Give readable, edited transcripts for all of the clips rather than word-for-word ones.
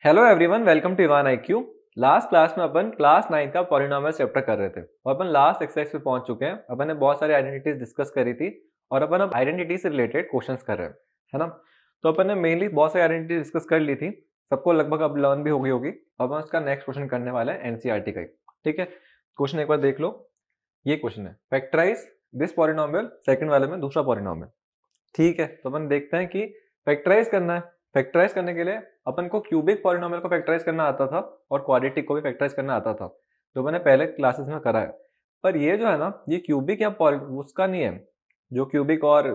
Hello everyone, welcome to Evan IQ. Last class में अपन class 9 का पॉलिनोमियल चैप्टर कर रहे थे और अपन लास्ट एक्सरसाइज पे पहुंच चुके हैं। अपन ने बहुत सारी आइडेंटिटीज डिस्कस करी थी और अपन अब आइडेंटिटी से रिलेटेड क्वेश्चंस कर रहे हैं, है ना। तो अपन ने मेनली बहुत सारी आइडेंटिटी डिस्कस कर ली थी, सबको लगभग अब लर्न भी हो गई होगी। अब हम उसका नेक्स्ट क्वेश्चन करने वाले हैं एनसीईआरटी का ही। ठीक है, क्वेश्चन एक बार देख लो। ये क्वेश्चन है, फैक्टराइज दिस पॉलिनोमियल, सेकंड वाले में दूसरा पॉलिनोमियल। ठीक है, तो अपन देखते हैं कि फैक्टराइज करना है। फैक्टराइज करने के लिए अपन को क्यूबिक पॉलिनोमियल को फैक्टराइज करना आता था और क्वाड्रेटिक को भी फैक्टराइज करना आता था, जो मैंने पहले क्लासेस में करा है। पर ये जो है ना, ये क्यूबिक या उसका नहीं है, जो क्यूबिक और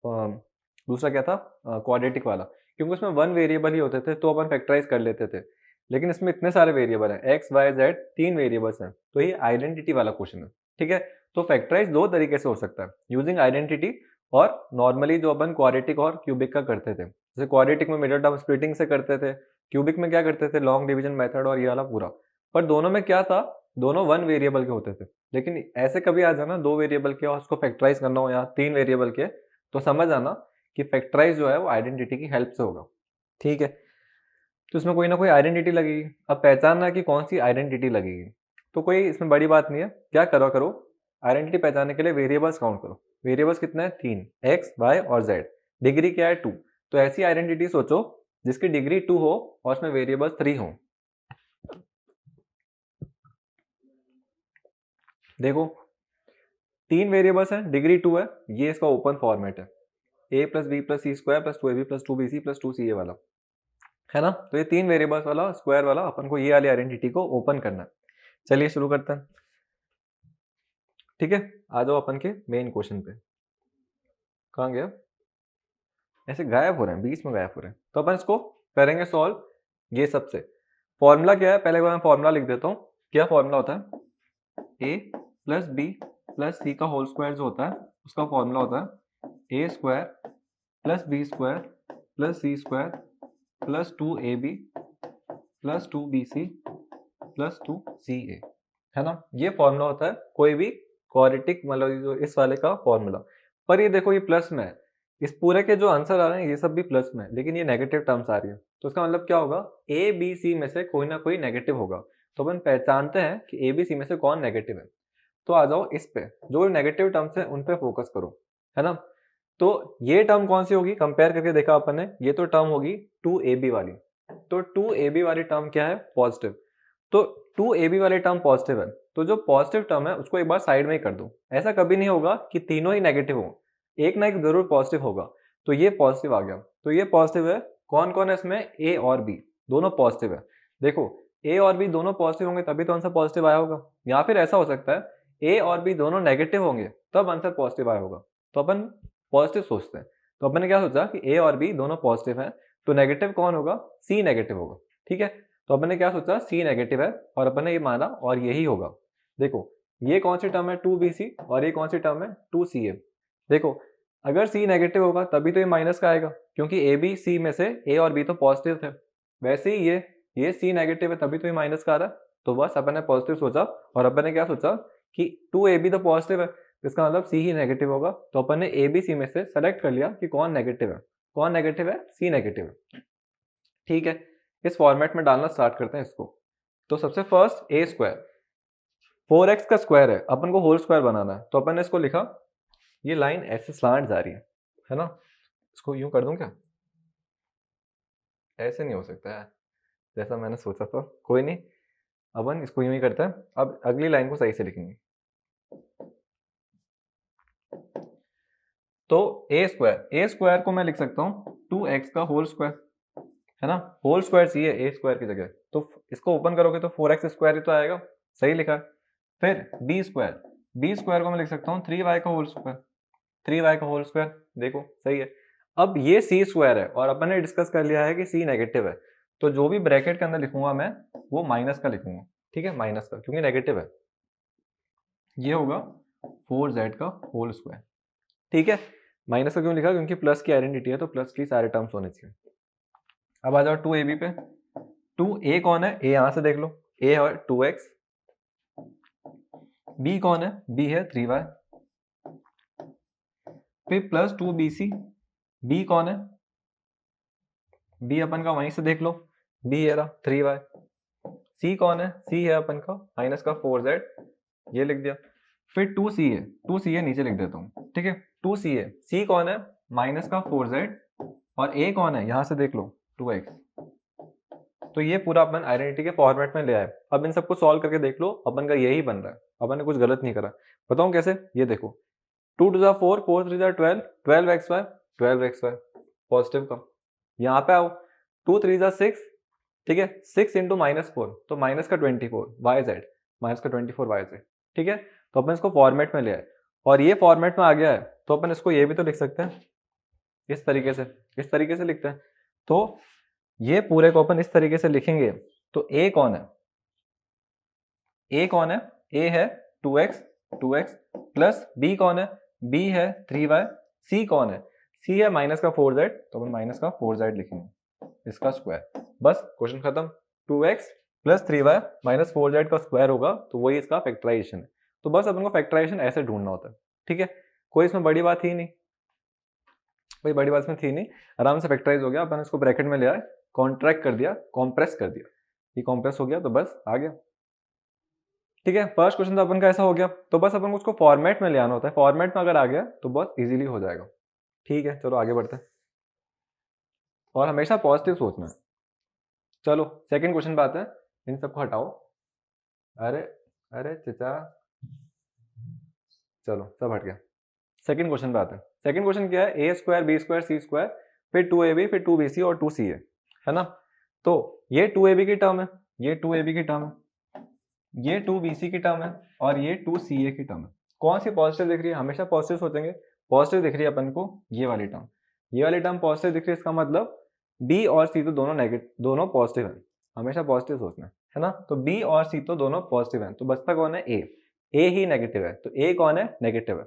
दूसरा क्या था, क्वाड्रेटिक वाला। क्योंकि उसमें वन वेरिएबल ही होते थे तो अपन फैक्टराइज कर लेते थे, लेकिन इसमें इतने सारे वेरिएबल हैं, एक्स वाई जेड, तीन वेरिएबल्स हैं, तो ये आइडेंटिटी वाला क्वेश्चन है। ठीक है, तो फैक्टराइज दो तरीके से हो सकता है, यूजिंग आइडेंटिटी और नॉर्मली जो अपन क्वाड्रेटिक और क्यूबिक का करते थे। जैसे क्वाड्रेटिक में मिडिल टर्म स्प्लिटिंग से करते थे, क्यूबिक में क्या करते थे, लॉन्ग डिवीजन मेथड और ये वाला पूरा। पर दोनों में क्या था, दोनों वन वेरिएबल के होते थे। लेकिन ऐसे कभी आ जाना दो वेरिएबल के और उसको फैक्टराइज करना हो या तीन वेरिएबल के, तो समझ आना कि फैक्टराइज जो है वो आइडेंटिटी की हेल्प से होगा। ठीक है, तो इसमें कोई ना कोई आइडेंटिटी लगेगी। अब पहचानना कि कौन सी आइडेंटिटी लगेगी, तो कोई इसमें बड़ी बात नहीं है। क्या करो करो, आइडेंटिटी पहचानने के लिए वेरिएबल्स काउंट करो। वेरिएबल्स कितने हैं, तीन, एक्स वाई और जेड। डिग्री क्या है, टू। तो ऐसी आइडेंटिटी सोचो जिसकी डिग्री टू हो और उसमें वेरिएबल्स थ्री हो। देखो, तीन वेरिएबल्स हैं, डिग्री टू है, ये इसका ओपन फॉर्मेट है, A plus B plus C square plus two A B plus two B C plus two C A वाला, है ना। तो ये तीन वेरिएबल्स वाला स्क्वायर वाला अपन को ये वाली आइडेंटिटी को ओपन करना है। चलिए शुरू करते हैं। ठीक है, आ जाओ अपन के मेन क्वेश्चन पे। कहाँ गया, ऐसे गायब हो रहे हैं, बीच में गायब हो रहे हैं। तो अपन इसको करेंगे सॉल्व। ये सबसे फॉर्मूला क्या है, पहले मैं फॉर्मूला लिख देता हूँ। क्या फॉर्मूला होता है, ए प्लस बी प्लस सी का होल स्क्वायर जो होता है उसका फॉर्मूला होता है A square plus B square plus C square plus two A B plus two B C plus two C A, है ना। ये फॉर्मूला होता है कोई भी क्वाड्रेटिक, मतलब जो इस वाले का फॉर्मूला। पर ये देखो, ये प्लस में है, इस पूरे के जो आंसर आ रहे हैं ये सब भी प्लस में है, लेकिन ये नेगेटिव टर्म्स आ रही है। तो इसका मतलब क्या होगा, ए बी सी में से कोई ना कोई नेगेटिव होगा। तो अपन पहचानते हैं कि ए बी सी में से कौन नेगेटिव है। तो आ जाओ इस पे, जो नेगेटिव टर्म्स है उन पे फोकस करो, है ना। तो ये टर्म कौन सी होगी, कंपेयर करके देखा अपन ने, ये तो टर्म होगी टू ए बी वाली। तो टू ए बी वाली टर्म क्या है, पॉजिटिव। तो टू ए बी वाली टर्म पॉजिटिव है, तो जो पॉजिटिव टर्म है उसको एक बार साइड में ही कर दो। ऐसा कभी नहीं होगा कि तीनों ही नेगेटिव हो, एक ना एक जरूर पॉजिटिव होगा। तो ये पॉजिटिव आ गया, तो ये पॉजिटिव है। कौन कौन है इसमें, ए और बी दोनों पॉजिटिव है। देखो, ए और बी दोनों पॉजिटिव होंगे तभी तो आंसर पॉजिटिव आया होगा, या फिर ऐसा हो सकता है ए और बी दोनों नेगेटिव होंगे तब आंसर पॉजिटिव आया होगा। तो अपन पॉजिटिव सोचते हैं। तो अपन ने क्या सोचा कि ए और बी दोनों पॉजिटिव हैं, तो नेगेटिव कौन होगा, सी नेगेटिव होगा। ठीक है, तो अपन ने क्या सोचा, सी नेगेटिव है और अपन ने ये माना और यही होगा। देखो, ये कौन सी टर्म है, टू बी सी, और ये कौन सी टर्म है, टू सी ए। देखो, अगर सी नेगेटिव होगा तभी तो ये माइनस का आएगा, क्योंकि ए बी सी में से ए और बी तो पॉजिटिव थे। वैसे ही ये सी नेगेटिव है तभी तो ये माइनस का आ रहा है। तो बस अपन ने पॉजिटिव सोचा और अपन ने क्या सोचा कि टू ए बी तो पॉजिटिव है, इसका मतलब सी ही नेगेटिव होगा। तो अपन ने ए बी सी में से सेलेक्ट कर लिया कि कौन नेगेटिव है। कौन नेगेटिव है, सी नेगेटिव है। ठीक है, इस फॉर्मेट में डालना स्टार्ट करते हैं इसको। तो सबसे फर्स्ट ए स्क्वायर, 4x का स्क्वायर है, अपन को होल स्क्वायर बनाना है। तो अपन ने इसको लिखा, ये लाइन ऐसे स्लांट जा रही है ना। इसको यूं कर दूं क्या, ऐसे नहीं हो सकता है जैसा मैंने सोचा था, कोई नहीं, अपन इसको यूं ही करते हैं। अब अगली लाइन को सही से लिखेंगे। तो ए स्क्वायर को मैं लिख सकता हूँ 2x का होल स्क्वायर, है ना। होल स्क्वायर चाहिए ए स्क्वायर की जगह, तो इसको ओपन करोगे तो 4x स्क्वायर ही तो आएगा, सही लिखा है। फिर बी स्क्वायर को मैं लिख सकता हूँ 3y का होल स्क्वायर, 3y का होल स्क्वायर, देखो सही है। अब ये सी स्क्वायर है और अपन ने डिस्कस कर लिया है कि सी नेगेटिव है, तो जो भी ब्रैकेट के अंदर लिखूंगा मैं वो माइनस का लिखूंगा। ठीक है, माइनस का, क्योंकि नेगेटिव है। ये होगा 4z का होल स्क्वायर। ठीक है, माइनस का क्यों लिखा, क्योंकि प्लस की आइडेंटिटी है तो प्लस की सारे टर्म्स होने चाहिए। अब आ जाओ टू ए बी पे। टू ए कौन है, ए यहां से देख लो, ए है 2x। बी कौन है, बी है 3y। फिर plus two B C, B कौन है, बी अपन का वहीं से देख लो, बी है रहा 3y, सी कौन है, सी है अपन का माइनस का 4z, ये लिख दिया। फिर 2c है, 2c है नीचे लिख देता हूँ, ठीक है। 2c है, सी कौन है माइनस का 4z, और a कौन है यहाँ से देख लो 2x। तो ये पूरा अपन आइडेंटिटी के फॉर्मेट में ले आए। अब इन सबको सॉल्व करके देख लो, अपन का यही बन रहा है, अपन ने कुछ गलत नहीं करा। बताऊं कैसे, ये देखो 2 टू 4, 4 3 12, 12xy, 12xy पॉजिटिव का। यहाँ पे आओ 2 3 6, ठीक है, 6 इंटू -4 तो माइनस का 24 वाई जेड, माइनस का 24 वाई जेड, ठीक है। तो अपन इसको फॉर्मेट में ले आए, और ये फॉर्मेट में आ गया है तो अपन इसको ये भी तो लिख सकते हैं इस तरीके से, इस तरीके से लिखते हैं। तो ये पूरे को अपन इस तरीके से लिखेंगे। तो ए कौन है, ए कौन है, ए है 2x, 2x प्लस बी कौन है, बी है 3y, सी कौन है, सी है माइनस का 4z, तो अपन माइनस का 4z लिखेंगे इसका स्क्वायर। बस क्वेश्चन खत्म। 2x plus 3y minus 4z का स्क्वायर होगा तो वही इसका फैक्टराइजेशन है। तो बस अपन को फैक्टराइजेशन ऐसे ढूंढना होता है, ठीक है। कोई इसमें बड़ी बात ही नहीं, कोई बड़ी बात इसमें थी नहीं, आराम से फैक्टराइज हो गया। अपन इसको ब्रैकेट में ले आए, कॉन्ट्रैक्ट कर दिया, कॉम्प्रेस कर दिया, ये कॉम्प्रेस हो गया तो बस आ गया, ठीक है। फर्स्ट क्वेश्चन तो अपन का ऐसा हो गया। तो बस अपन को उसको फॉर्मेट में ले आना होता है, फॉर्मेट में अगर आ गया तो बहुत इजीली हो जाएगा, ठीक है। चलो आगे बढ़ते हैं, और हमेशा पॉजिटिव सोचना है। चलो सेकंड क्वेश्चन पे आते हैं, इन सबको हटाओ। अरे अरे चचा, चलो सब हट गया। सेकंड क्वेश्चन पे आते हैं। सेकंड क्वेश्चन क्या है, A square B square C square फिर 2ab फिर 2bc और 2ca है ना। तो ये 2ab की टर्म है, ये 2ab की टर्म है, ये 2bc की टर्म है, और ये 2ca की टर्म है। कौन सी पॉजिटिव दिख रही है, हमेशा पॉजिटिव सोचेंगे। पॉजिटिव दिख रही है अपन को ये वाली टर्म, ये वाली टर्म पॉजिटिव दिख रही है, इसका मतलब b और c तो दोनों नेगेटिव, दोनों पॉजिटिव है, हमेशा पॉजिटिव सोचना है ना। तो b और c तो दोनों पॉजिटिव है, तो बचता कौन है, a ही नेगेटिव है, तो a कौन है, नेगेटिव है,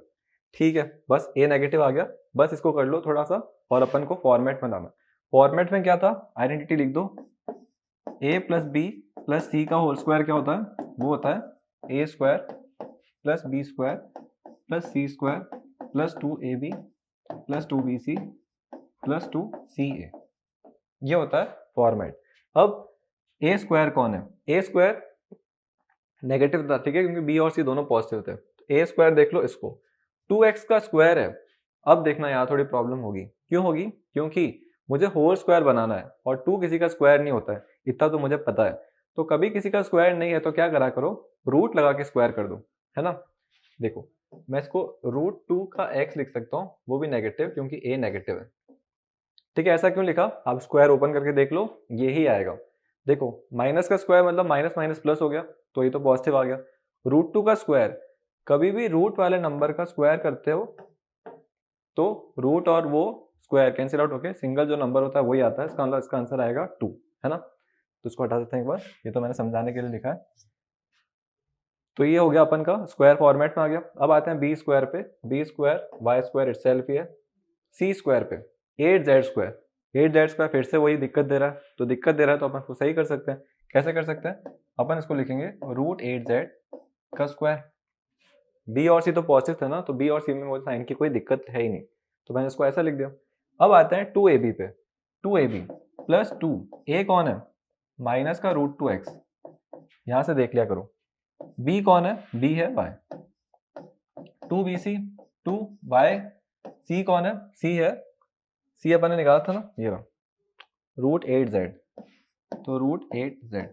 ठीक है। बस a नेगेटिव आ गया, बस इसको कर लो थोड़ा सा, और अपन को फॉर्मेट में लाना। फॉर्मेट में क्या था, आइडेंटिटी लिख दो, a प्लस बी प्लस सी का होल स्क्वायर क्या होता है, वो होता है a square plus B square plus C square plus 2ab plus 2bc plus 2ca, ये होता है फॉर्मेट। अब a स्क्वायर कौन है, a स्क्वायर नेगेटिव था, ठीक है, क्योंकि b और c दोनों पॉजिटिव थे। तो a स्क्वायर देख लो इसको, 2x का स्क्वायर है। अब देखना यहाँ थोड़ी प्रॉब्लम होगी, क्यों होगी, क्योंकि मुझे होल स्क्वायर बनाना है, और 2 किसी का स्क्वायर नहीं होता है, इतना तो मुझे पता है। तो कभी किसी का स्क्वायर नहीं है तो क्या करा करो, रूट लगा के स्क्वायर कर दो, है ना। देखो मैं इसको √2 का x लिख सकता हूँ, वो भी नेगेटिव, क्योंकि a नेगेटिव है, ठीक है। ऐसा क्यों लिखा, आप स्क्वायर ओपन करके देख लो, ये ही आएगा। देखो माइनस का स्क्वायर मतलब माइनस माइनस प्लस हो गया, तो ये तो पॉजिटिव आ गया। √2 का स्क्वायर, कभी भी रूट वाले नंबर का स्क्वायर करते हो तो रूट और वो स्क्वायर कैंसिल आउट होके सिंगल जो नंबर होता है वही आता है, इसका मतलब इसका आंसर आएगा 2, है ना। तो इसको हटा देते हैं एक बार, ये तो मैंने समझाने के लिए लिखा है। तो ये हो गया अपन का स्क्वायर फॉर्मेट में आ गया। अब आते हैं बी स्क्वायर पे, B square Y square itself ही है, सी स्क्वायर पे 8z स्क्वायर, 8z स्क्वायर फिर से वही दिक्कत दे रहा है, तो दिक्कत दे रहा है तो अपन इसको सही कर सकते हैं। कैसे कर सकते हैं, अपन इसको लिखेंगे √8z का स्क्वायर। बी और सी तो पॉजिटिव था ना, तो बी और सी में मुझे साइन की कोई दिक्कत है ही नहीं, तो मैंने इसको ऐसा लिख दिया। अब आते हैं 2ab पे, 2ab प्लस 2, a कौन है, माइनस का √2x, यहां से देख लिया करो। b कौन है, b है y, 2bc 2y, c कौन है, c है, c अपन ने निकाला था ना, ये रहा √8z, तो √8z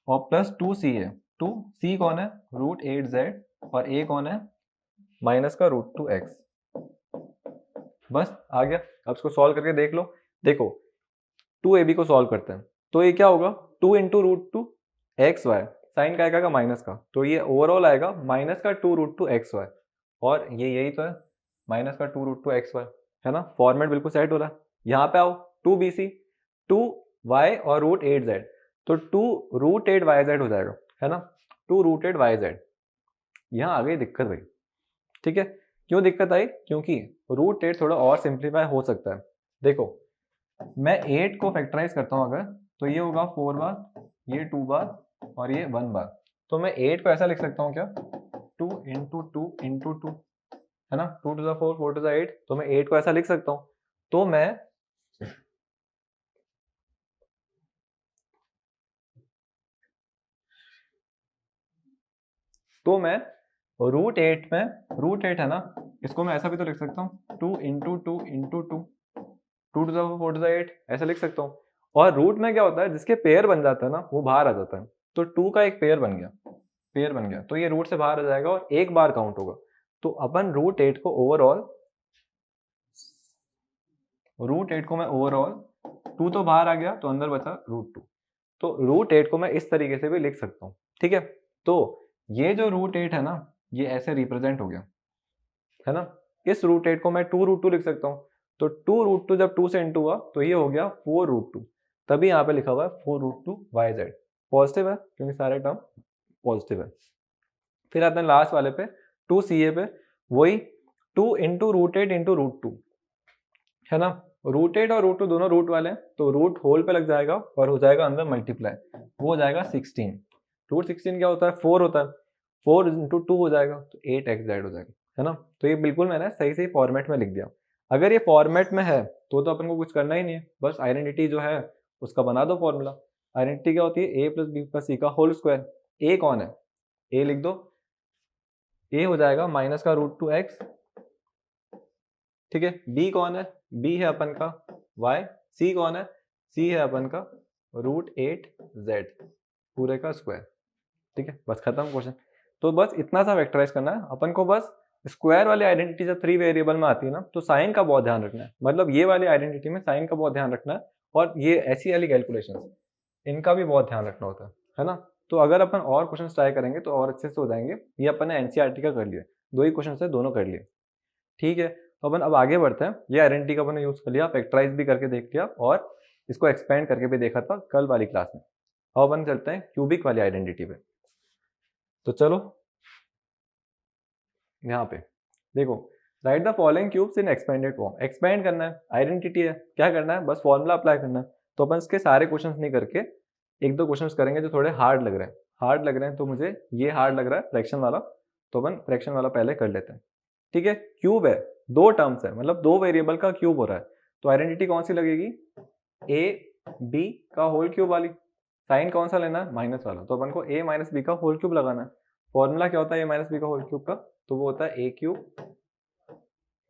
और प्लस 2c है, 2c कौन है, √8z, और a कौन है, माइनस का √2x। बस आ गया। अब इसको सॉल्व करके देख लो। देखो 2ab को सॉल्व करते हैं, तो ये क्या होगा, 2 इंटू √2xy, साइन का आएगा माइनस का, तो ये ओवरऑल आएगा माइनस का 2√2xy, और ये यही तो है माइनस का 2√2xy, है ना। फॉर्मेट बिल्कुल सेट हो रहा है। यहाँ पे आओ 2bc 2y और √8z, तो 2√8yz हो जाएगा, है ना, 2√8yz। यहाँ आ गई दिक्कत भाई, ठीक है। क्यों दिक्कत आई, क्योंकि √8 थोड़ा और सिंप्लीफाई हो सकता है। देखो मैं 8 को फैक्टराइज करता हूँ अगर, तो ये होगा 4 बार, ये 2 बार, और ये 1 बार। तो मैं 8 को ऐसा लिख सकता हूँ क्या, 2 इंटू 2 इंटू 2, है ना, 2 टू द 4 4 टू द 8, तो मैं 8 को ऐसा लिख सकता हूँ। तो मैं तो मैं √8 में √8 है ना, इसको मैं ऐसा भी तो लिख सकता हूँ 2 into 2 into 2 2 to the 4 to the 8 ऐसा लिख सकता हूँ। और रूट में क्या होता है, जिसके पेयर बन जाता है ना वो बाहर आ जाता है। तो 2 का एक पेयर बन गया तो ये रूट से बाहर आ जाएगा और एक बार काउंट होगा। तो अपन √8 को ओवरऑल 2 तो बाहर आ गया तो अंदर बचा √2। तो √8 को मैं इस तरीके से भी लिख सकता हूँ, ठीक है। तो ये जो √8 है ना, ये ऐसे रिप्रेजेंट हो गया, है ना। इस √8 को मैं 2√2 लिख सकता हूँ। तो 2√2 जब 2 से इंटू हुआ तो ये हो गया 4√2, तभी यहाँ पे लिखा हुआ है 4√2 YZ। पॉजिटिव है क्योंकि सारे टर्म पॉजिटिव है। फिर आते हैं लास्ट वाले पे 2CA पे, वही 2 इंटू √8 इंटू √2, है ना। √8 और √2 दोनों रूट वाले हैं तो रूट होल पे लग जाएगा और हो जाएगा अंदर मल्टीप्लाई, वो हो जाएगा 16। √16 क्या होता है, 4 होता है, 4 इंटू 2 हो जाएगा तो 8XZ हो जाएगा, है ना। तो ये बिल्कुल मैंने सही सही फॉर्मेट में लिख दिया। अगर ये फॉर्मेट में है तो अपन को कुछ करना ही नहीं है, बस आइडेंटिटी जो है उसका बना दो फॉर्मूला। आइडेंटिटी क्या होती है, a + b + c का होल स्क्वायर। a कौन है, a लिख दो, a हो जाएगा माइनस का √2x, ठीक है। b कौन है, b है अपन का y, c कौन है, c है अपन का √8z पूरे का स्क्वायर, ठीक है। बस खत्म क्वेश्चन। तो बस इतना सा वेक्टराइज करना है अपन को। बस स्क्वायर वाली आइडेंटिटी जब 3 वेरिएबल में आती है ना तो साइन का बहुत ध्यान रखना है, मतलब ये वाली आइडेंटिटी में साइन का बहुत ध्यान रखना है, और ये ऐसी वाली कैलकुलेशन इनका भी बहुत ध्यान रखना होता है ना। तो अगर अपन और क्वेश्चन ट्राई करेंगे तो और अच्छे से हो जाएंगे। ये अपन ने एनसीईआरटी का कर लिया, 2 ही क्वेश्चन से दोनों कर लिए, ठीक है। तो अपन अब आगे बढ़ते हैं। ये आइडेंटिटी का अपन ने यूज कर लिया, फैक्टराइज भी करके देख लिया और इसको एक्सपेंड करके भी देखा था कल वाली क्लास में। अब अपन चलते हैं क्यूबिक वाली आइडेंटिटी पे। तो चलो यहाँ पे देखो, right the following cubes in expanded form. Expand करना है, आइडेंटिटी है, क्या करना है, बस फॉर्मूला अप्लाई करना है। तो अपन इसके सारे क्वेश्चंस नहीं करके एक दो क्वेश्चंस करेंगे जो थोड़े हार्ड लग रहे हैं। तो मुझे ये हार्ड लग रहा है फ्रैक्शन वाला, तो अपन फ्रैक्शन वाला पहले कर लेते हैं, ठीक है। क्यूब है, 2 टर्म्स है, मतलब 2 वेरिएबल का क्यूब हो रहा है। तो आइडेंटिटी कौन सी लगेगी, a b का होल क्यूब वाली। साइन कौन सा लेना है, माइनस वाला, तो अपन को a - b का होल क्यूब लगाना है। फॉर्मूला क्या होता है a - b का होल क्यूब का, तो वो होता है a क्यूब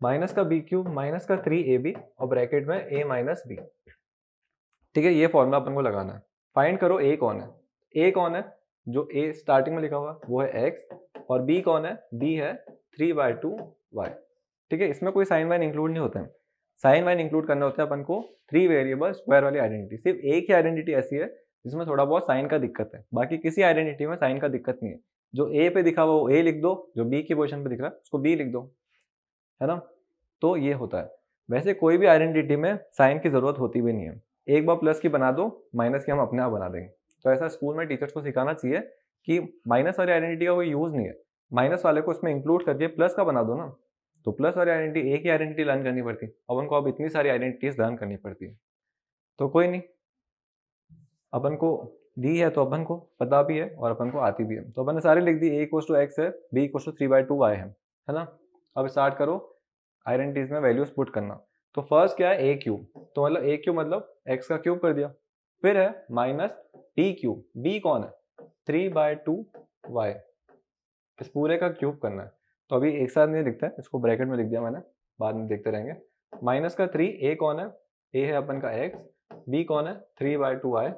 माइनस का b क्यूब माइनस का 3ab और ब्रैकेट में a - b, ठीक है। ये फॉर्मूला अपन को लगाना है। फाइंड करो a कौन है, a कौन है, जो a स्टार्टिंग में लिखा हुआ है वो है x, और b कौन है, b है 3/2y, ठीक है। इसमें कोई साइन वाइन इंक्लूड नहीं होते हैं, साइन वाइन इंक्लूड करने होते हैं अपन को 3 वेरिएबल स्क्वायर वाली आइडेंटिटी। सिर्फ एक ही आइडेंटिटी ऐसी है जिसमें थोड़ा बहुत साइन का दिक्कत है, बाकी किसी आइडेंटिटी में साइन का दिक्कत नहीं है। जो a पे दिखा हुआ वो a लिख दो, जो b की पोजीशन पे दिख रहा है उसको b लिख दो, है ना। तो ये होता है। वैसे कोई भी आइडेंटिटी में साइन की जरूरत होती भी नहीं है, एक बार प्लस की बना दो, माइनस की हम अपने आप बना देंगे। तो ऐसा स्कूल में टीचर्स को सिखाना चाहिए कि माइनस वाली आइडेंटिटी का कोई यूज नहीं है, माइनस वाले को उसमें इंक्लूड करके प्लस का बना दो ना। तो प्लस वाली आइडेंटिटी, एक ही आइडेंटिटी लर्न करनी पड़ती, अब उनको अब इतनी सारी आइडेंटिटीज लर्न करनी पड़ती है। तो कोई नहीं, अपन को दी है तो अपन को पता भी है और अपन को आती भी है। तो अपन ने सारे लिख दी, a = x है, b = 3/2y है ना। अब स्टार्ट करो आइडेंटिटीज में वैल्यूज पुट करना। तो फर्स्ट क्या है, a क्यूब, तो मतलब a क्यूब मतलब x का क्यूब कर दिया। फिर है माइनस b क्यूब, b कौन है, 3/2y, इस पूरे का क्यूब करना है। तो अभी एक साथ नहीं लिखता है, इसको ब्रैकेट में लिख दिया मैंने, बाद में देखते रहेंगे। माइनस का 3, a कौन है, a है अपन का x, b कौन है 3/2y,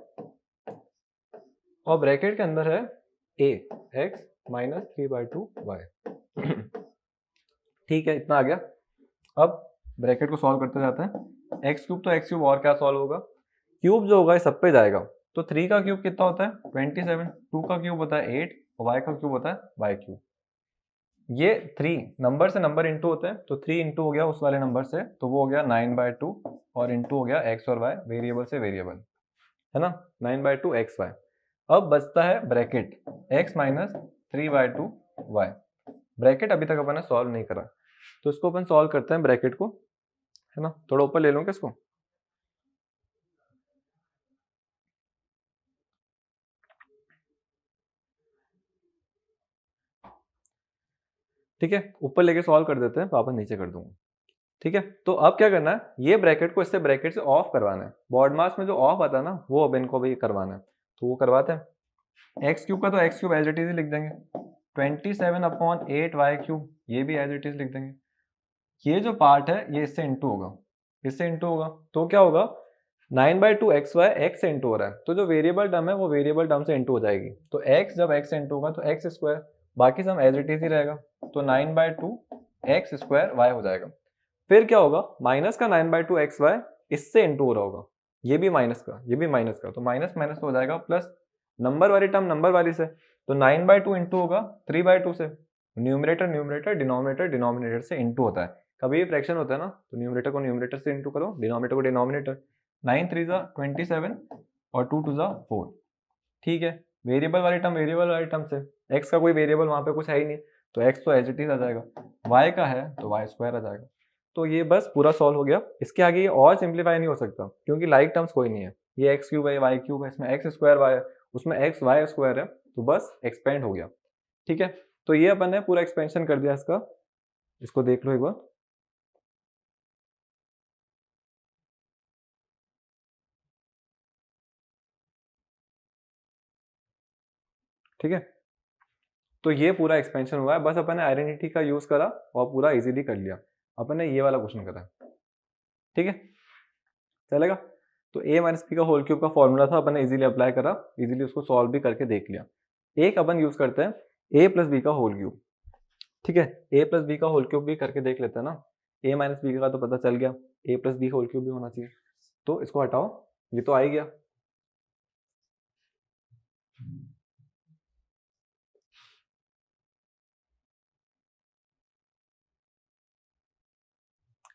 और ब्रैकेट के अंदर है a x - 3/2y ठीक है, इतना आ गया। अब ब्रैकेट को सॉल्व करते जाते हैं। x क्यूब तो x क्यूब, और क्या सॉल्व होगा, क्यूब जो होगा सब पे जाएगा। तो 3 का क्यूब कितना होता है 27, 2 का क्यूब होता है 8 और y का क्यूब होता है y क्यूब। ये 3 नंबर से नंबर इंटू होते हैं, तो 3 इंटू हो गया उस वाले नंबर से, तो वो हो गया 9/2 और इंटू हो गया x और y, वेरिएबल से वेरिएबल, है ना, 9/2 xy। अब बचता है ब्रैकेट x - 3/2y। ब्रैकेट अभी तक अपन ने सॉल्व नहीं करा, तो इसको अपन सॉल्व करते हैं ब्रैकेट को, है ना। थोड़ा ऊपर ले लूँ क्या इसको, ठीक है, ऊपर लेके सॉल्व कर देते हैं, वापस नीचे कर दूंगा, ठीक है। तो अब क्या करना है, ये ब्रैकेट को इससे ब्रैकेट से ऑफ करवाना है। बॉड मास में जो ऑफ आता है ना, वो अब इनको भी करवाना है, तो वो करवाते हैं। एक्स क्यूब का तो X cube as it is ही लिख देंगे, 27/8y³, ये भी एज इट इज लिख देंगे। ये जो पार्ट है ये इससे इंटू होगा, इससे इंटू होगा, तो क्या होगा 9/2xy x से इंटू हो रहा है, तो जो वेरिएबल टर्म है वो वेरिएबल टर्म से इंटू हो जाएगी, तो x जब x से इंटू होगा तो x स्क्वायर, बाकी सब एज इट इज ही रहेगा, तो 9/2x² y हो जाएगा। फिर क्या होगा, माइनस का 9/2xy इससे इंटू हो रहा होगा, ये भी माइनस का, ये भी माइनस का, तो माइनस माइनस हो जाएगा प्लस, नंबर वाली टर्म नंबर वाली से, तो 9/2 इंटू होगा 3/2 से, न्यूमरेटर न्यूमरेटर, डिनोमिनेटर डिनोमिनेटर से इंटू होता है। कभी भी फ्रैक्शन होता है ना, तो न्यूमरेटर को न्यूमरेटर से इंटू करो, डिनोमिनेटर को डिनोमिनेटर। 9 3 जा 27 और 2 2 जा 4। ठीक है, वेरिएबल वाली टर्म वेरिएबल वाली टर्म से, x का कोई वेरिएबल वहां पे कुछ है ही नहीं, तो x तो एज इट इज आ जाएगा, y का है तो y² आ जाएगा। तो ये बस पूरा सॉल्व हो गया, इसके आगे ये और सिंप्लीफाई नहीं हो सकता क्योंकि लाइक टर्म्स कोई नहीं है, ये x³ है y³ है, इसमें x² y है, उसमें x y² है, तो बस एक्सपेंड हो गया। ठीक है, तो ये अपन ने पूरा एक्सपेंशन कर दिया इसका, इसको देख लो एक बार। ठीक है, तो ये पूरा एक्सपेंशन हुआ है, बस अपन ने आइडेंटिटी का यूज करा और पूरा इजीली कर लिया, अपन ने ये वाला क्वेश्चन करा। ठीक है, चलेगा। तो a माइनस बी का होल क्यूब का फॉर्मूला था, अपन ने इजीली अप्लाई करा, इजीली उसको सॉल्व भी करके देख लिया। एक अपन यूज करते हैं a प्लस बी का होल क्यूब। ठीक है, a प्लस बी का होल क्यूब भी करके देख लेते हैं ना, a माइनस बी का तो पता चल गया, a plus B whole cube भी होना चाहिए, तो इसको हटाओ, ये तो आ ही गया।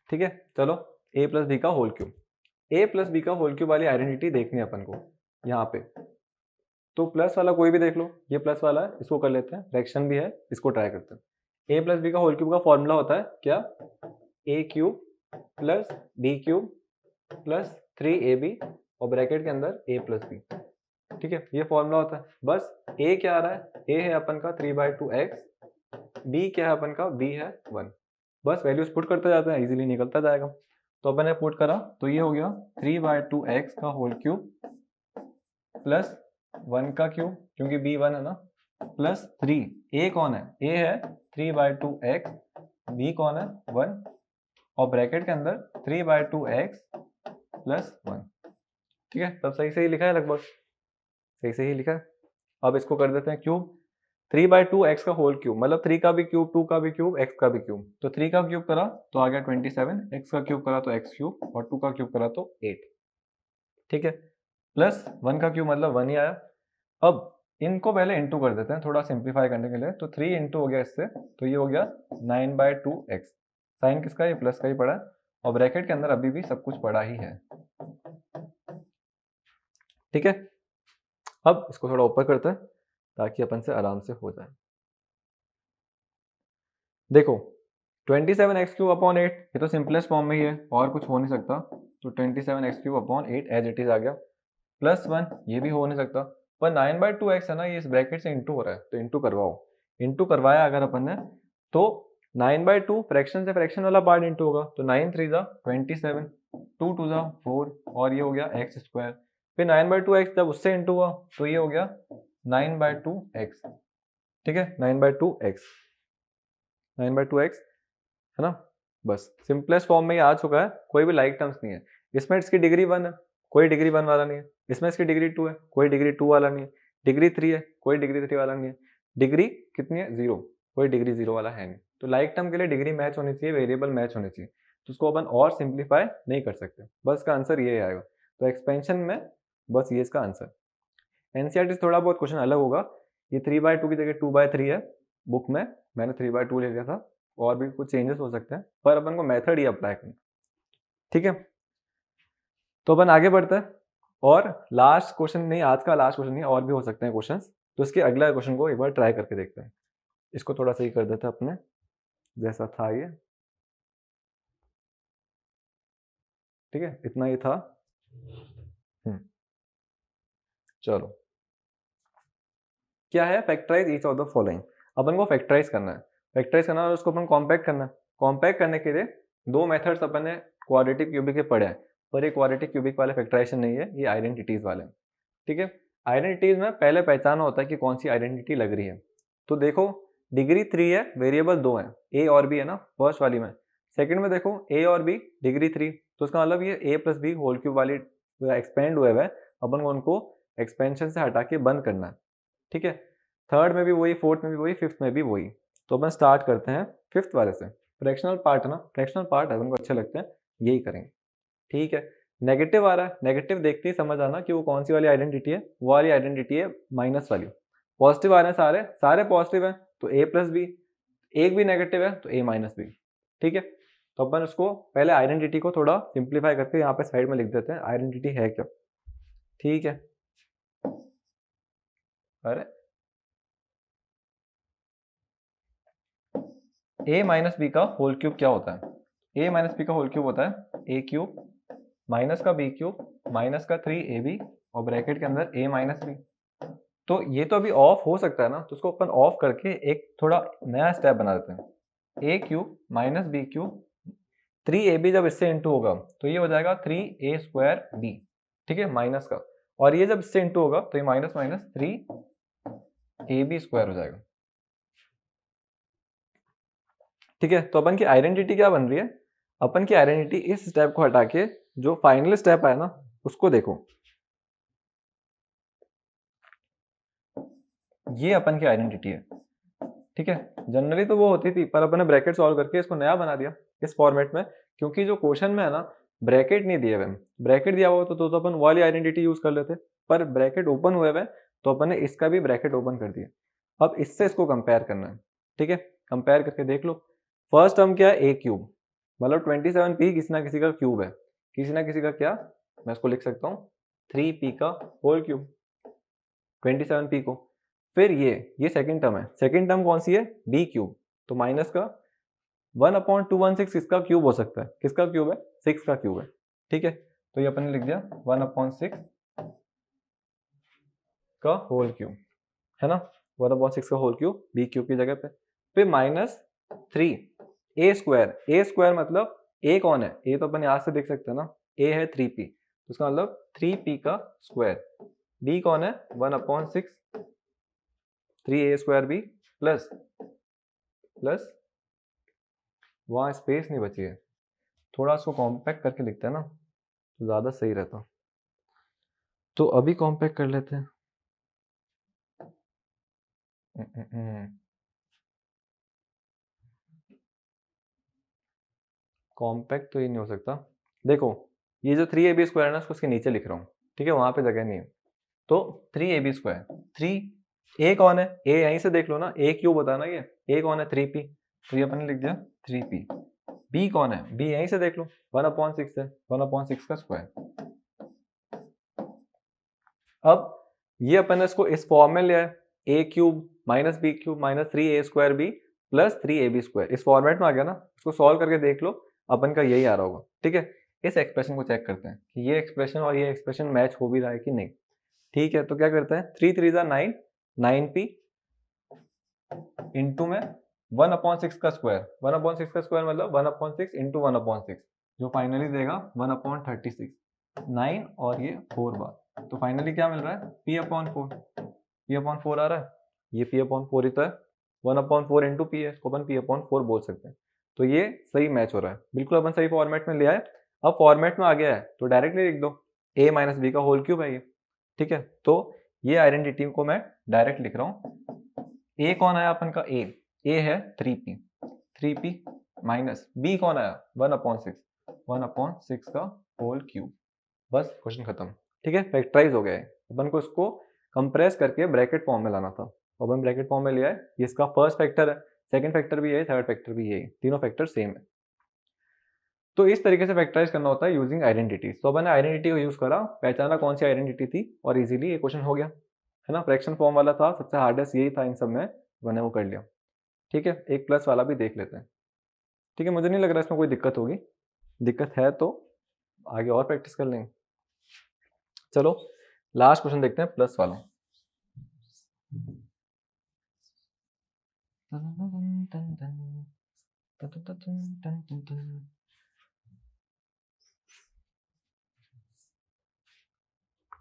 ठीक है, चलो a प्लस बी का whole cube, a plus B का होल क्यूब वाली आइडेंटिटी देखनी है अपन को यहाँ पे, तो प्लस वाला कोई भी देख लो, ये प्लस वाला है, इसको कर लेते हैं, फ्रैक्शन भी है, इसको ट्राई करते हैं। a प्लस बी का होल क्यूब का फॉर्मूला होता है क्या, a³ plus b³ plus 3ab और ब्रैकेट के अंदर a प्लस बी। ठीक है, ये फॉर्मूला होता है, बस a क्या आ रहा है, a है अपन का 3/2x, b क्या है अपन का, b है 1, बस वैल्यूज पुट करते जाते हैं, इजीली निकलता जाएगा। तो अपन ने पुट करा तो ये हो गया 3/2x का होल क्यूब प्लस 1 का क्यूब, क्योंकि b 1 है ना, प्लस 3, a कौन है, a है 3/2x, b कौन है 1, और ब्रैकेट के अंदर 3/2x प्लस 1। ठीक है, तब सही से ही लिखा है, लगभग सही से ही लिखा है। अब इसको कर देते हैं क्यूब, 3/2x का होल क्यूब मतलब 3 का भी क्यूब, 2 का भी क्यूब, x का भी क्यूब, तो 3 का क्यूब करा तो आ गया 27, x का क्यूब करा तो x³ और 2 का क्यूब करा तो 8। ठीक है, प्लस 1 का क्यूब मतलब 1 ही आया। अब इनको पहले इंटू कर देते हैं थोड़ा सिंप्लीफाई करने के लिए, तो 3 इंटू हो गया इससे, तो ये हो गया 9/2x, साइन किसका, ये प्लस का ही पड़ा है, और ब्रैकेट के अंदर अभी भी सब कुछ पड़ा ही है। ठीक है, अब इसको थोड़ा ऊपर करते हैं ताकि अपन से आराम से हो जाए। देखो 27x³ 8, ये तो सिंपलेस्ट फॉर्म में ही है और कुछ हो नहीं सकता, तो 27x³ 8 एज इट इज आ गया, प्लस 1 ये भी हो नहीं सकता, पर 9/2x है ना, ये इस ब्रैकेट से इंटू हो रहा है, तो इंटू करवाओ, इंटू करवाया अगर अपन ने तो 9/2 फ्रैक्शन से फ्रैक्शन वाला पार्ट इंटू होगा, तो 9 3 जा 27, 2 2 जा 4 और ये हो गया x², फिर 9/2x जब उससे इंटू हुआ तो ये हो गया 9/2x। ठीक है, 9/2x 9/2x है ना, बस सिंपलेस्ट फॉर्म में ये आ चुका है, कोई भी लाइक टर्म्स नहीं है, इसमें इसकी डिग्री 1 है, कोई डिग्री 1 वाला नहीं है, इसमें इसकी डिग्री 2 है, कोई डिग्री 2 वाला नहीं है, डिग्री 3 है, कोई डिग्री 3 वाला नहीं है, डिग्री कितनी है 0, कोई डिग्री 0 वाला है नहीं, तो लाइक टर्म के लिए डिग्री मैच होनी चाहिए, वेरिएबल मैच होने चाहिए, तो उसको अपन और सिंप्लीफाई नहीं कर सकते, बस इसका आंसर ये आएगा। तो एक्सपेंशन में बस ये इसका आंसर। एनसीईआरटी थोड़ा बहुत क्वेश्चन अलग होगा, ये 3/2 की जगह 2/3 है बुक में, मैंने 3/2 ले लिया था, और भी कुछ चेंजेस हो सकते हैं, पर अपन को मेथड ही अप्लाई करना। ठीक है, तो अपन आगे बढ़ते हैं, और लास्ट क्वेश्चन नहीं, आज का लास्ट क्वेश्चन नहीं, और भी हो सकते हैं क्वेश्चन, तो इसके अगला क्वेश्चन को एक बार ट्राई करके देखते हैं, इसको थोड़ा सही कर देते हैं अपने जैसा था ये। ठीक है, इतना ही था। चलो, क्या है, factorise each of the following, अपन को फैक्टराइज करना है, फैक्टराइज करना है और उसको अपन कॉम्पैक्ट करना है। कॉम्पैक्ट करने के लिए दो मेथड्स अपन ने क्वाड्रेटिक क्यूबिक के पढ़े हैं, पर ये क्वाड्रेटिक क्यूबिक वाले फैक्टराइजेशन नहीं है, ये आइडेंटिटीज वाले। ठीक है, आइडेंटिटीज में पहले पहचाना होता है कि कौन सी आइडेंटिटी लग रही है, तो देखो डिग्री 3 है, वेरिएबल 2 है, ए और बी है ना फर्स्ट वाली में। सेकंड में देखो ए और बी डिग्री 3, तो उसका मतलब ये ए प्लस बी होल क्यूब वाली एक्सपेंड हुए हुए, अपन को उनको एक्सपेंशन से हटा के बंद करना है, ठीक है। थर्ड में भी वही, फोर्थ में भी वही, फिफ्थ में भी वही। तो अपन स्टार्ट करते हैं फिफ्थ वाले से। फ्रैक्शनल पार्ट है ना, फ्रैक्शनल पार्ट है, अपन को अच्छे लगते हैं, यही करेंगे, ठीक है। नेगेटिव आ रहा है, नेगेटिव देखते ही समझ आना कि वो कौन सी वाली आइडेंटिटी है, वो वाली आइडेंटिटी है माइनस वाली। पॉजिटिव आ रहे हैं, सारे सारे पॉजिटिव हैं, तो ए प्लस बी, एक भी नेगेटिव है तो ए माइनस बी, ठीक है। तो अपन उसको पहले आइडेंटिटी को थोड़ा सिंप्लीफाई करके यहाँ पे साइड में लिख देते हैं, आइडेंटिटी है क्या, ठीक है। अरे ए माइनस बी का होल क्यूब क्या होता है, ए माइनस बी का होल क्यूब होता है ए क्यूब माइनस का बी क्यूब माइनस का 3ab और ब्रैकेट के अंदर ए माइनस बी। तो ये तो अभी ऑफ हो सकता है ना, तो उसको अपन ऑफ करके एक थोड़ा नया स्टेप बना देते हैं, A cube minus B cube 3ab जब इससे इंटू होगा तो ये हो जाएगा 3a² b, ठीक है, माइनस का। और ये जब इससे इंटू होगा तो ये माइनस माइनस 3ab² हो जाएगा, ठीक है। तो अपन की आइडेंटिटी क्या बन रही है, अपन की आइडेंटिटी इस स्टेप को हटा के जो फाइनल स्टेप है ना उसको देखो, ये अपन की आइडेंटिटी है, ठीक है। जनरली तो वो होती थी, पर अपन ने ब्रैकेट सॉल्व करके इसको नया बना दिया इस फॉर्मेट में, क्योंकि जो क्वेश्चन में है ना ब्रैकेट नहीं दिए हुए, ब्रैकेट दिया हुआ तो अपन वाली आइडेंटिटी यूज कर लेते, पर ब्रैकेट ओपन हुए हुए तो अपन ने इसका भी ब्रैकेट ओपन कर दिया। अब इससे इसको कंपेयर करना है, ठीक है, कंपेयर करके देख लो। फर्स्ट टर्म क्या है, ए क्यूब, मतलब 27p किसी ना किसी का क्यूब है, किसी ना किसी का क्या, मैं इसको लिख सकता हूँ 3p का होल क्यूब, 27p को। फिर ये सेकंड टर्म है, सेकंड टर्म कौन सी है, b क्यूब, तो माइनस का 1/216 किसका क्यूब हो सकता है, किसका क्यूब है, 6 का क्यूब है, ठीक है। तो ये अपन ने लिख दिया 1/6 का होल क्यूब, है ना, 1/6 का होल क्यूब b क्यूब की जगह पे। फिर माइनस 3a², a² मतलब a कौन है, a तो अपन यहां से देख सकते हैं ना, a है 3p, तो उसका मतलब 3p का स्क्वायर, b कौन है 1/6 3a² b प्लस प्लस, वहां स्पेस नहीं बची है, थोड़ा उसको कॉम्पैक्ट करके लिखते हैं ना तो ज़्यादा सही रहता, तो अभी कॉम्पैक्ट कर लेते हैं। कॉम्पैक्ट तो ये नहीं हो सकता, देखो ये जो 3ab² है ना उसको उसके नीचे लिख रहा हूँ, ठीक है, वहां पे जगह नहीं है, तो 3ab², 3 a कौन है, a यहीं से देख लो ना, a क्यों बताना, ये a कौन है 3p, तो ये अपन ने लिख दिया 3p। b कौन है, b यहीं से देख लो 1/6 है, 1/6 का स्क्वायर। अब ये अपन ने इसको इस फॉर्म में लिया है, a cube minus B cube minus 3a² b plus 3ab², इस फॉर्मेट में आ गया ना, इसको सॉल्व करके देख लो, अपन का यही आ रहा होगा, ठीक है। इस एक्सप्रेशन को चेक करते हैं कि ये एक्सप्रेशन और ये एक्सप्रेशन मैच हो भी रहा है कि नहीं, ठीक है। तो क्या करते हैं, 3 3 9, 9p इंटू में 1/6 का स्क्वायर, 1/6 का स्क्वायर मतलब 1/6 इंटू 1/6, जो फाइनली देगा 1/36, 9 और ये 4 बार, तो फाइनली क्या मिल रहा है p/4, p/4 आ रहा है, ये p/4 ही तो है, 1/4 इंटू p है, इसको अपन p/4 बोल सकते हैं। तो ये सही मैच हो रहा है, बिल्कुल अपन सही फॉर्मेट में लिया है। अब फॉर्मेट में आ गया है तो डायरेक्टली लिख दो, a माइनस बी का होल क्यूब है ये, ठीक है। तो ये आइडेंटिटी को मैं डायरेक्ट लिख रहा हूँ, a कौन आया अपन का, a है 3p, 3p माइनस b कौन आया 1/6, 1/6 का होल क्यूब, बस क्वेश्चन खत्म, ठीक है, फैक्टराइज हो गया है। अपन को इसको कंप्रेस करके ब्रैकेट फॉर्म में लाना था, अपन ब्रैकेट फॉर्म में लिया है, ये इसका फर्स्ट फैक्टर है, सेकंड फैक्टर भी है, थर्ड फैक्टर भी है, तीनों फैक्टर सेम है। तो इस तरीके से फैक्टराइज करना होता है यूजिंग आइडेंटिटीज। तो अपन ने आइडेंटिटी को यूज करा, पहचाना कौन सी आइडेंटिटी थी और इजीली ये क्वेश्चन हो गया, है ना। फ्रैक्शन फॉर्म वाला था, सबसे हार्डेस्ट यही था इन सब में, मैंने वो कर लिया, ठीक है। एक प्लस वाला भी देख लेते हैं, ठीक है, मुझे नहीं लग रहा इसमें कोई दिक्कत होगी, दिक्कत है तो आगे और प्रैक्टिस कर लेंगे। चलो लास्ट क्वेश्चन देखते हैं प्लस वाला।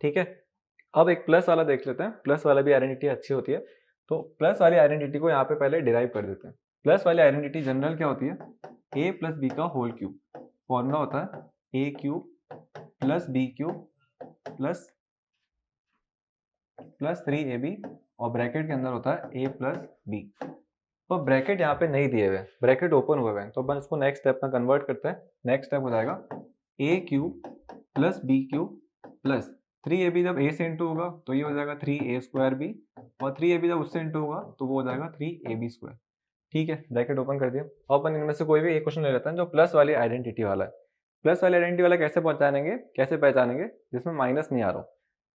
ठीक है, अब एक प्लस वाला देख लेते हैं, प्लस वाला भी आइडेंटिटी अच्छी होती है। तो प्लस वाली आइडेंटिटी को यहाँ पे पहले डिराइव कर देते हैं। प्लस वाली आइडेंटिटी जनरल क्या होती है, ए प्लस बी का होल क्यूब। फॉर्मूला होता है A cube plus B cube plus 3ab और ब्रैकेट के अंदर होता है a प्लस बी। तो ब्रैकेट यहाँ पे नहीं दिए हुए, ब्रैकेट ओपन हुए हैं, तो अपन इसको नेक्स्ट स्टेप में कन्वर्ट करते हैं। नेक्स्ट स्टेप हो जाएगा a cube plus B cube plus 3ab जब a से इंटू होगा तो ये हो जाएगा 3a स्क्वायर b, और 3ab जब उससे इंटू होगा तो वो हो जाएगा 3ab स्क्वायर। ठीक है, ब्रैकेट ओपन कर दिया। अब अपन इनमें से कोई भी एक क्वेश्चन ले लेते हैं जो प्लस वाली आइडेंटिटी वाला है। प्लस वाली आइडेंटिटी वाला कैसे पहचानेंगे जिसमें माइनस नहीं आ रहा हो।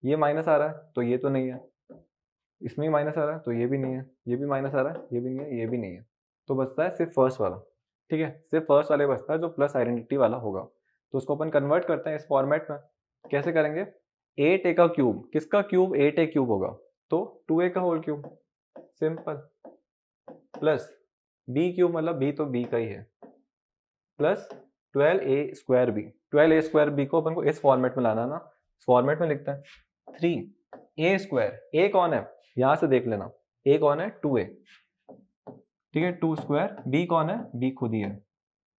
ये माइनस आ रहा है तो ये तो नहीं है, इसमें भी माइनस आ रहा है तो ये भी नहीं है, ये भी माइनस आ रहा है, ये भी नहीं है, ये भी नहीं है, तो बचता है सिर्फ फर्स्ट वाला। ठीक है, सिर्फ फर्स्ट वाले बचता है जो प्लस आइडेंटिटी वाला होगा। तो उसको अपन कन्वर्ट करते हैं इस फॉर्मेट में। कैसे करेंगे, 8a का क्यूब, किसका क्यूब, 8a क्यूब होगा तो 2a का whole cube, simple, plus b cube मतलब b तो b का ही है, plus 12a square b। 12a square b को अपन को इस फॉर्मेट में लाना ना, इस फॉर्मेट में लिखते हैं 3a स्क्वायर। a कौन है, यहां से देख लेना, a कौन है, 2a। ठीक है, 2 स्क्वायर, b कौन है, b खुद ही है,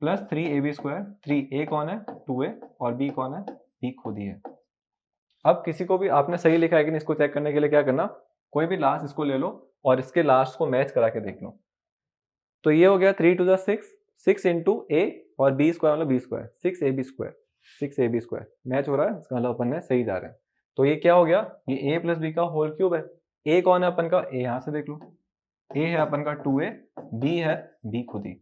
प्लस 3ab स्क्वायर। 3a कौन है, 2a, और b कौन है, b खुद ही है। अब किसी को भी आपने सही लिखा है कि नहीं, इसको चेक करने के लिए क्या करना, कोई भी लास्ट इसको ले लो और इसके लास्ट को मैच करा के देख लो। तो ये हो गया 3 टू 6, 6 इंटू a और b स्क्वायर मतलब b square, 6ab square, 6ab square match हो रहा है, इसका मतलब अपन ने सही जा रहे हैं। तो ये क्या हो गया, ये a प्लस बी का होल क्यूब है। a कौन है अपन का, a यहाँ से देख लो, a है अपन का 2a, b है b खुद ही,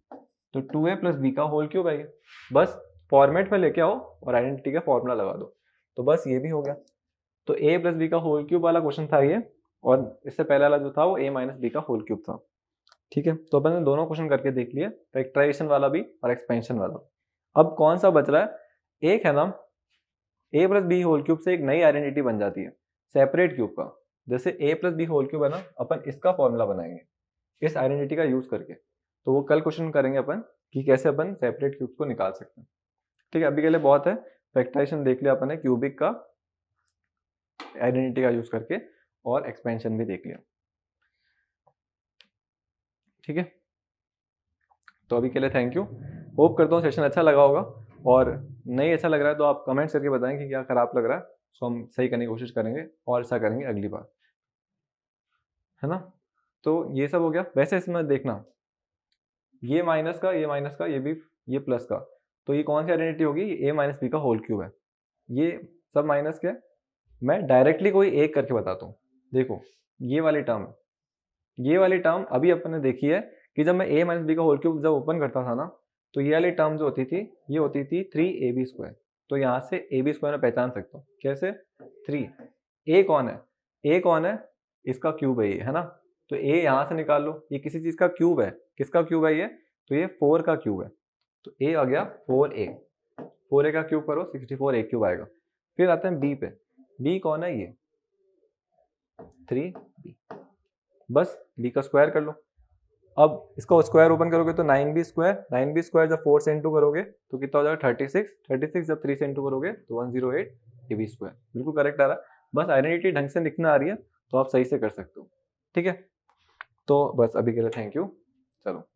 तो 2a प्लस b का होल क्यूब है ये। बस फॉर्मेट में लेके आओ और आइडेंटिटी का फॉर्मूला लगा दो, तो बस ये भी हो गया। तो a प्लस बी का होल क्यूब वाला क्वेश्चन था ये, और इससे पहले वाला जो था वो a माइनस बी का होल क्यूब था। ठीक है, तो अपन ने दोनों क्वेश्चन करके देख लिए, फैक्टराइजेशन वाला भी और एक्सपेंशन वाला। अब कौन सा बच रहा है, एक है ना a plus B whole cube से एक नई आइडेंटिटी बन जाती है सेपरेट क्यूब का। जैसे a plus B whole cube है ना, अपन इसका फॉर्मूला बनाएंगे इस आइडेंटिटी का यूज करके। तो वो कल क्वेश्चन करेंगे अपन कि कैसे अपन सेपरेट क्यूब्स को निकाल सकते हैं। ठीक है, अभी के लिए बहुत है, फैक्टराइजेशन देख लिया अपन ने क्यूबिक का आइडेंटिटी का यूज करके, और एक्सपेंशन भी देख लिया। ठीक है, तो अभी के लिए थैंक यू। होप करता हूँ सेशन अच्छा लगा होगा, और नहीं अच्छा लग रहा है तो आप कमेंट्स करके बताएं कि क्या खराब लग रहा है, उसको हम सही करने की कोशिश करेंगे और ऐसा करेंगे अगली बार, है ना। तो ये सब हो गया। वैसे इसमें देखना, ये माइनस का, ये माइनस का, ये भी, ये प्लस का, तो ये कौन सी आइडेंटिटी होगी, ये a माइनस बी का होल क्यूब है। ये सब माइनस के, मैं डायरेक्टली कोई एक करके बताता हूँ। देखो ये वाली टर्म, ये वाली टर्म अभी अपन ने देखी है कि जब मैं a माइनस बी का होल क्यूब जब ओपन करता था ना, तो ये वाली टर्म जो होती थी ये होती थी 3ab स्क्वायर। तो यहाँ से ab स्क्वायर में पहचान सकता हूँ कैसे, 3, a कौन है, a कौन है, इसका क्यूब है ये, है ना। तो a यहाँ से निकाल लो, ये किसी चीज का क्यूब है, किसका क्यूब है ये, तो ये 4 का क्यूब है, तो a आ गया 4a। 4a का क्यूब करो 64 a क्यूब आएगा। फिर आते हैं b पे, b कौन है, ये 3b, बस b का स्क्वायर कर लो। अब इसका स्क्वायर ओपन करोगे तो 9b स्क्वायर, 9b स्क्वायर जब 4 से इंटू करोगे तो कितना हो जाएगा 36, 36 जब 3 से इंटू करोगे तो 108 ab स्क्वायर। बिल्कुल करेक्ट आ रहा है, बस आइडेंटिटी ढंग से लिखना आ रही है तो आप सही से कर सकते हो। ठीक है, तो बस अभी के लिए थैंक यू, चलो।